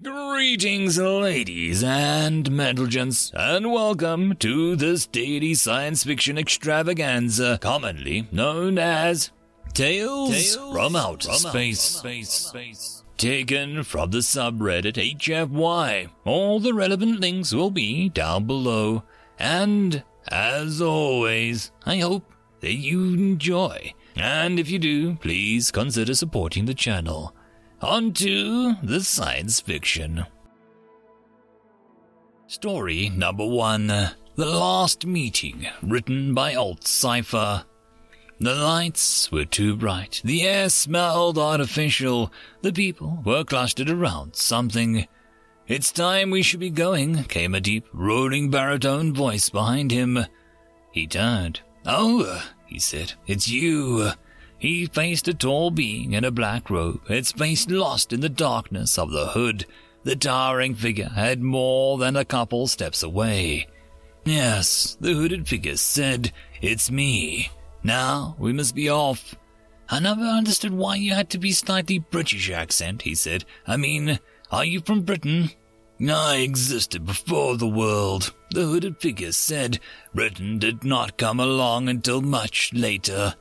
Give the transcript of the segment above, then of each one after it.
Greetings, ladies and gents, and welcome to this daily science fiction extravaganza, commonly known as Tales from Outer Space. Taken from the subreddit HFY. All the relevant links will be down below. And, as always, I hope that you enjoy. And if you do, please consider supporting the channel. On to the science fiction. Story number 1. The Last Meeting, written by Sci-Fi. The lights were too bright. The air smelled artificial. The people were clustered around something. "It's time we should be going," came a deep, rolling baritone voice behind him. He turned. "Oh," he said, "it's you." He faced a tall being in a black robe, its face lost in the darkness of the hood. The towering figure had more than a couple steps away. "Yes," the hooded figure said, "it's me. Now we must be off." "I never understood why you had to be slightly British accent," he said. "I mean, are you from Britain?" "I existed before the world," the hooded figure said. "Britain did not come along until much later."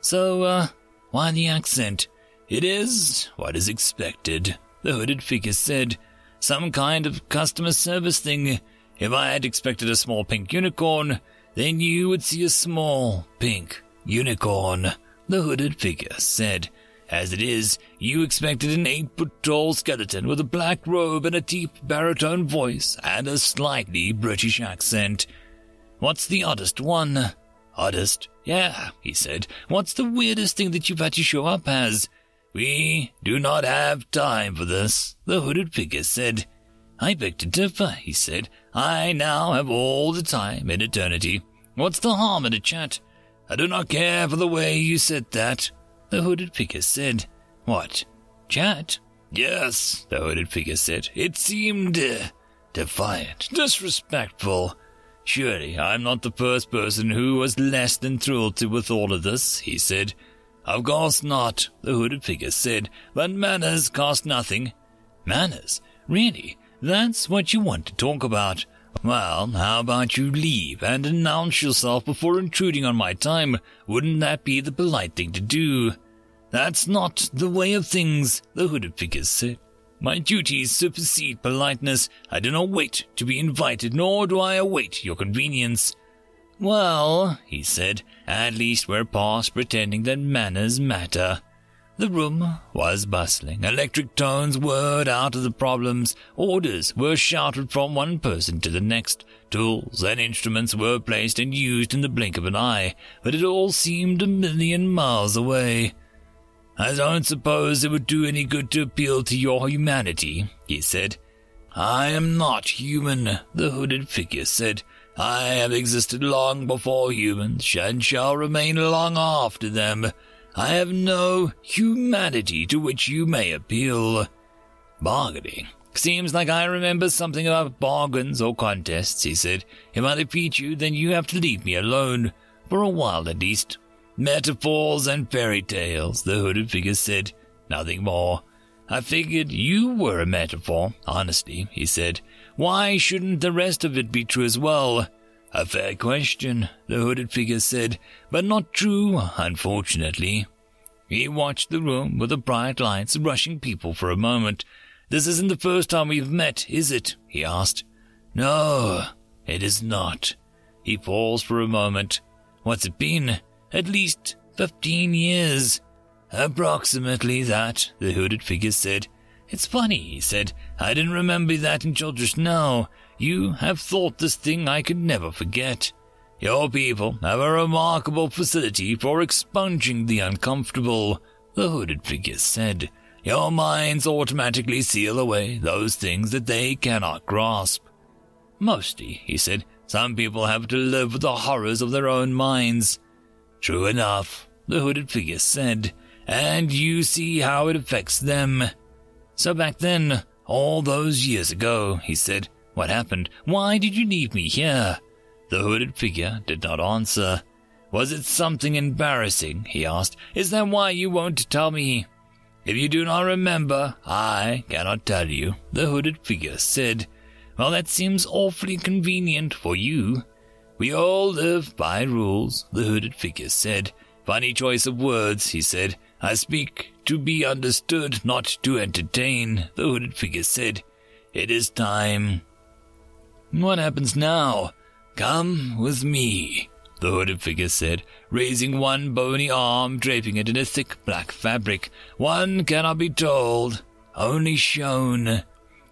"So, why the accent?" "It is what is expected," the hooded figure said. "Some kind of customer service thing. If I had expected a small pink unicorn, then you would see a small pink unicorn," the hooded figure said. "As it is, you expected an 8-foot-tall skeleton with a black robe and a deep baritone voice and a slightly British accent. What's the oddest one?" "Oddest? Yeah," he said. "What's the weirdest thing that you've had to show up as?" "We do not have time for this," the hooded figure said. "I beg to differ," he said. "I now have all the time in eternity. What's the harm in a chat?" "I do not care for the way you said that," the hooded figure said. "What? Chat?" "Yes," the hooded figure said. "It seemed defiant, disrespectful." "Surely I'm not the first person who was less than thrilled with all of this," he said. "Of course not," the hooded figure said, "but manners cost nothing." "Manners? Really? That's what you want to talk about? Well, how about you leave and announce yourself before intruding on my time? Wouldn't that be the polite thing to do?" "That's not the way of things," the hooded figure said. "My duties supersede politeness. I do not wait to be invited, nor do I await your convenience." "Well," he said, "at least we're past pretending that manners matter." The room was bustling. Electric tones whirred out of the problems. Orders were shouted from one person to the next. Tools and instruments were placed and used in the blink of an eye, but it all seemed a million miles away. "I don't suppose it would do any good to appeal to your humanity," he said. "I am not human," the hooded figure said. "I have existed long before humans and shall remain long after them. I have no humanity to which you may appeal." "Bargaining? Seems like I remember something about bargains or contests," he said. "If I defeat you, then you have to leave me alone. For a while at least." "Metaphors and fairy tales," the hooded figure said. "Nothing more." "I figured you were a metaphor, honestly," he said. "Why shouldn't the rest of it be true as well?" "A fair question," the hooded figure said, "but not true, unfortunately." He watched the room with the bright lights rushing people for a moment. "This isn't the first time we've met, is it?" he asked. "No, it is not." He paused for a moment. "What's it been? At least 15 years. "Approximately that," the hooded figure said. "It's funny," he said. "I didn't remember that until just now. You have thought this thing I could never forget. Your people have a remarkable facility for expunging the uncomfortable," the hooded figure said. "Your minds automatically seal away those things that they cannot grasp." "Mostly," he said. "Some people have to live with the horrors of their own minds." "True enough," the hooded figure said. "And you see how it affects them." "So back then, all those years ago," he said, "what happened? Why did you leave me here?" The hooded figure did not answer. "Was it something embarrassing?" he asked. "Is that why you won't tell me?" If you do not remember, I cannot tell you, the hooded figure said. Well, that seems awfully convenient for you. We all live by rules, the hooded figure said. Funny choice of words, he said. I speak to be understood, not to entertain, the hooded figure said. It is time. What happens now? Come with me, the hooded figure said, raising one bony arm, draping it in a thick black fabric. One cannot be told, only shown.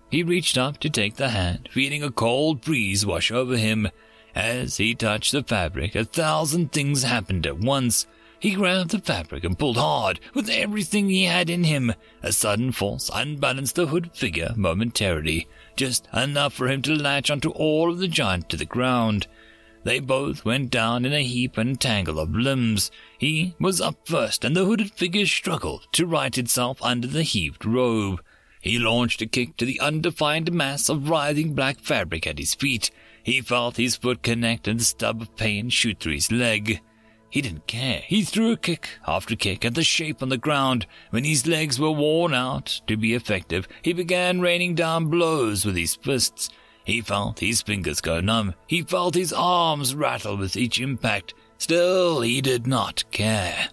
He reached up to take the hand, feeling a cold breeze wash over him. As he touched the fabric, 1,000 things happened at once. He grabbed the fabric and pulled hard, with everything he had in him. A sudden force unbalanced the hooded figure momentarily, just enough for him to latch onto all of the giant to the ground. They both went down in a heap and tangle of limbs. He was up first, and the hooded figure struggled to right itself under the heaved robe. He launched a kick to the undefined mass of writhing black fabric at his feet. He felt his foot connect and the stub of pain shoot through his leg. He didn't care. He threw a kick after kick at the shape on the ground. When his legs were worn out to be effective, he began raining down blows with his fists. He felt his fingers go numb. He felt his arms rattle with each impact. Still, he did not care.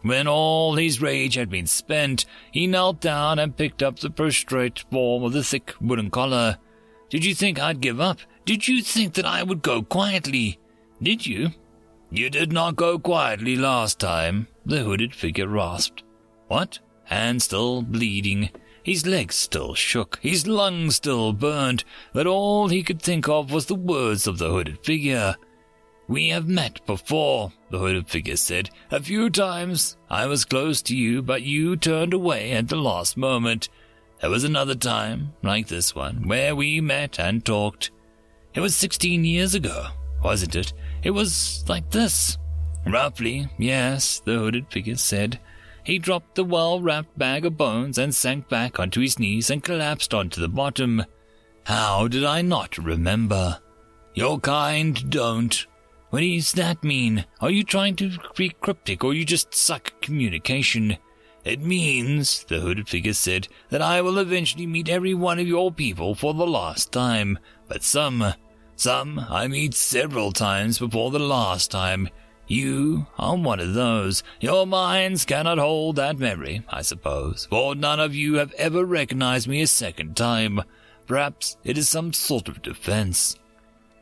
When all his rage had been spent, he knelt down and picked up the prostrate form of the thick wooden collar. Did you think I'd give up? Did you think that I would go quietly? Did you? You did not go quietly last time, the hooded figure rasped. What? Hand still bleeding. His legs still shook. His lungs still burned. But all he could think of was the words of the hooded figure. We have met before, the hooded figure said. A few times. I was close to you, but you turned away at the last moment. There was another time, like this one, where we met and talked. It was 16 years ago, wasn't it? It was like this. Roughly, yes, the hooded figure said. He dropped the well-wrapped bag of bones and sank back onto his knees and collapsed onto the bottom. How did I not remember? Your kind don't. What does that mean? Are you trying to be cryptic, or you just suck communication? It means, the hooded figure said, that I will eventually meet every one of your people for the last time. But some I meet several times before the last time. You are one of those. Your minds cannot hold that memory, I suppose, for none of you have ever recognized me a second time. Perhaps it is some sort of defense.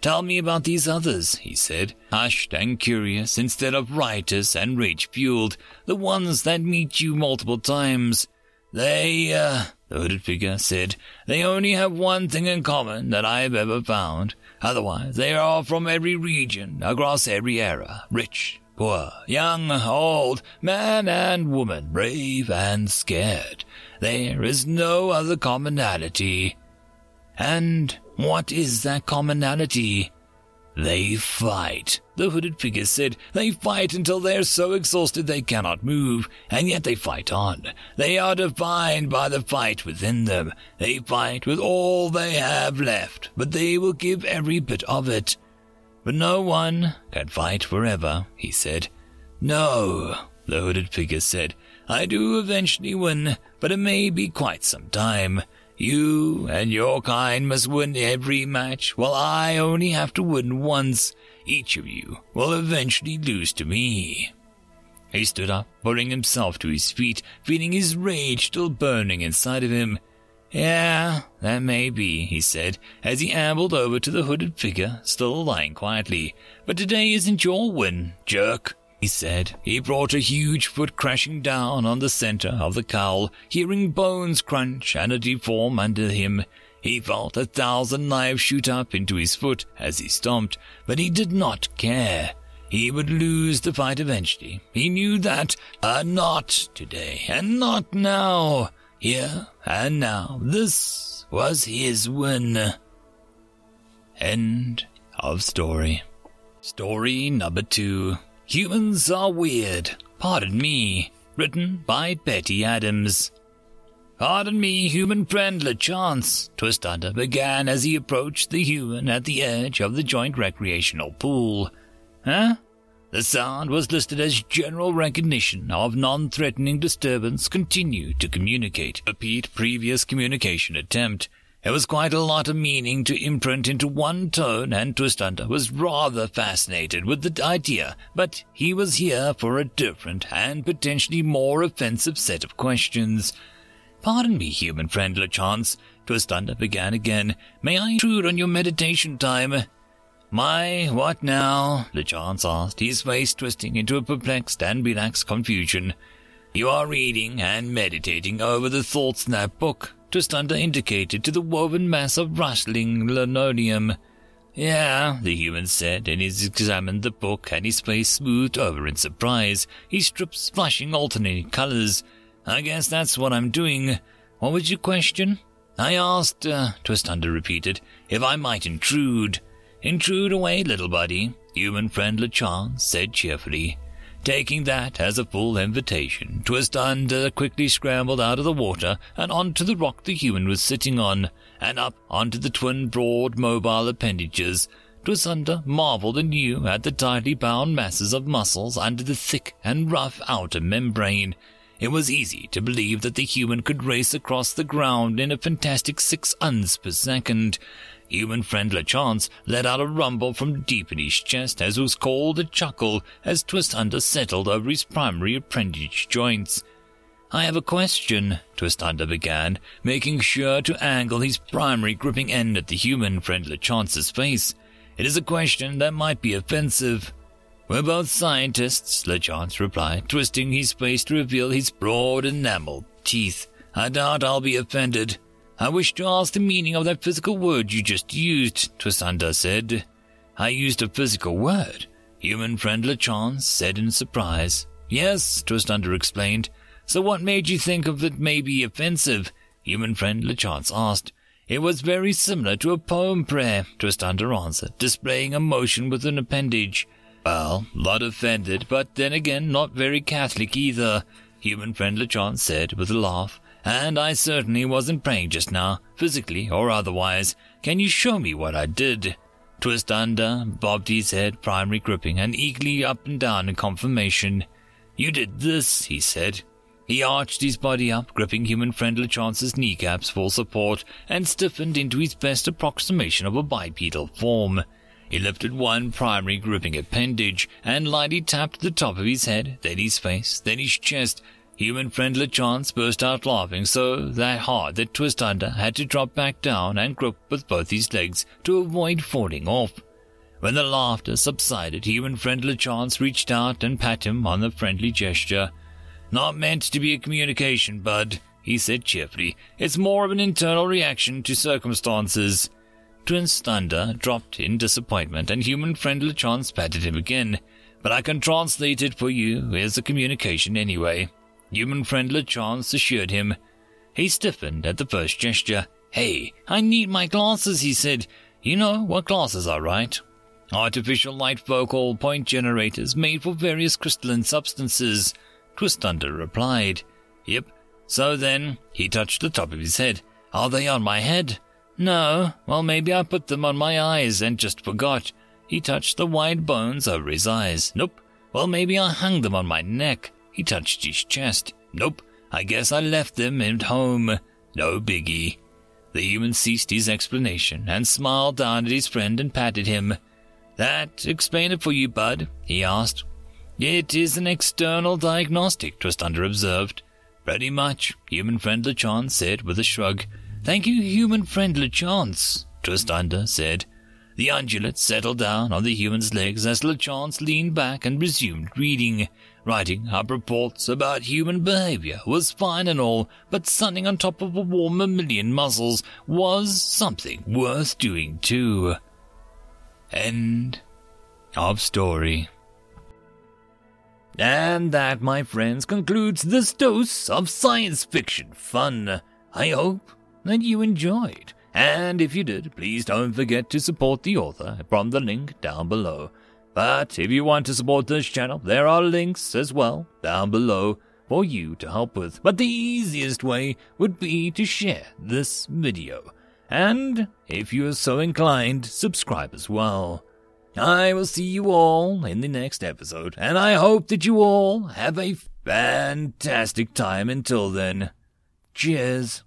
Tell me about these others, he said, hushed and curious instead of riotous and rage-fueled, the ones that meet you multiple times. The hooded figure said, they only have one thing in common that I have ever found. Otherwise, they are from every region, across every era, rich, poor, young, old, man and woman, brave and scared. There is no other commonality. And what is that commonality? They fight, the hooded figure said. They fight until they are so exhausted they cannot move, and yet they fight on. They are defined by the fight within them. They fight with all they have left, but they will give every bit of it. But no one can fight forever, he said. No, the hooded figure said. I do eventually win, but it may be quite some time. You and your kind must win every match, while I only have to win once. Each of you will eventually lose to me. He stood up, pulling himself to his feet, feeling his rage still burning inside of him. Yeah, that may be, he said, as he ambled over to the hooded figure, still lying quietly. But today isn't your win, jerk, he said. He brought a huge foot crashing down on the center of the cowl, hearing bones crunch and deform under him. He felt 1,000 knives shoot up into his foot as he stomped, but he did not care. He would lose the fight eventually. He knew that. Not today, and not now. Here and now. This was his win. End of story. Story number 2. Humans Are Weird. Pardon Me. Written by Betty Adams. Pardon me, human friend LeChance, Twistunder began as he approached the human at the edge of the joint recreational pool. Huh? The sound was listed as general recognition of non-threatening disturbance. Continue to communicate. Repeat previous communication attempt. It was quite a lot of meaning to imprint into one tone, and Twistunder was rather fascinated with the idea, but he was here for a different and potentially more offensive set of questions. "Pardon me, human friend LeChance," Twistunder began again. "May I intrude on your meditation time?" "My, what now?" LeChance asked, his face twisting into a perplexed and relaxed confusion. "You are reading and meditating over the thoughts in that book," Twistunder indicated to the woven mass of rustling linoleum. "Yeah," the human said, and he examined the book, and his face smoothed over in surprise, his strips flushing alternating colors. "I guess that's what I'm doing. What was your question?" "I asked," Twistunder repeated, "if I might intrude." "Intrude away, little buddy," human friend LeChance said cheerfully. Taking that as a full invitation, Twistunder quickly scrambled out of the water and onto the rock the human was sitting on, and up onto the twin broad mobile appendages. Twistunder marveled anew at the tightly bound masses of muscles under the thick and rough outer membrane. It was easy to believe that the human could race across the ground in a fantastic 6 uns per second. Human friend LeChance let out a rumble from deep in his chest, as was called a chuckle, as Twistunder settled over his primary appendage joints. "I have a question," Twistunder began, making sure to angle his primary gripping end at the human friend LeChance's face. "It is a question that might be offensive." "We're both scientists," LeChance replied, twisting his face to reveal his broad enameled teeth. "I doubt I'll be offended." "I wish to ask the meaning of that physical word you just used," Twistunder said. "I used a physical word?" human friend LeChance said in surprise. "Yes," Twistunder explained. "So what made you think of it may be offensive?" human friend LeChance asked. "It was very similar to a poem prayer," Twistunder answered, displaying emotion with an appendage. "Well, not offended, but then again not very Catholic either," human friend LeChance said with a laugh. "And I certainly wasn't praying just now, physically or otherwise. Can you show me what I did?" Twistunder bobbed his head, primary gripping, and eagerly up and down in confirmation. "You did this," he said. He arched his body up, gripping human friend LeChance's kneecaps for support, and stiffened into his best approximation of a bipedal form. He lifted one primary gripping appendage and lightly tapped the top of his head, then his face, then his chest. Human friend LeChance burst out laughing so that hard that Twistunder had to drop back down and grip with both his legs to avoid falling off. When the laughter subsided, human friend LeChance reached out and pat him on the friendly gesture. "Not meant to be a communication, bud," he said cheerfully. "It's more of an internal reaction to circumstances." Twistunder dropped in disappointment, and human friend LeChance patted him again. "But I can translate it for you as a communication anyway," human friend LeChance assured him. He stiffened at the first gesture. "Hey, I need my glasses," he said. "You know what glasses are, right? Artificial light focal point generators made for various crystalline substances," Twistunder replied. "Yep. So then," he touched the top of his head. "Are they on my head?" "No. Well, maybe I put them on my eyes and just forgot." He touched the wide bones over his eyes. "Nope. Well, maybe I hung them on my neck." He touched his chest. "Nope. I guess I left them at home. No biggie." The human ceased his explanation and smiled down at his friend and patted him. "That explain it for you, bud?" he asked. "It is an external diagnostic," Twistunder observed. "Pretty much," human friend LeChance said with a shrug. "Thank you, human friend LeChance," Twistunder said. The ungulate settled down on the human's legs as LeChance leaned back and resumed reading. Writing up reports about human behavior was fine and all, but sunning on top of a warm mammalian muscles was something worth doing too. End of story. And that, my friends, concludes this dose of science fiction fun. I hope that you enjoyed. And if you did, please don't forget to support the author from the link down below. But if you want to support this channel, there are links as well down below for you to help with. But the easiest way would be to share this video. And if you are so inclined, subscribe as well. I will see you all in the next episode, and I hope that you all have a fantastic time until then. Cheers.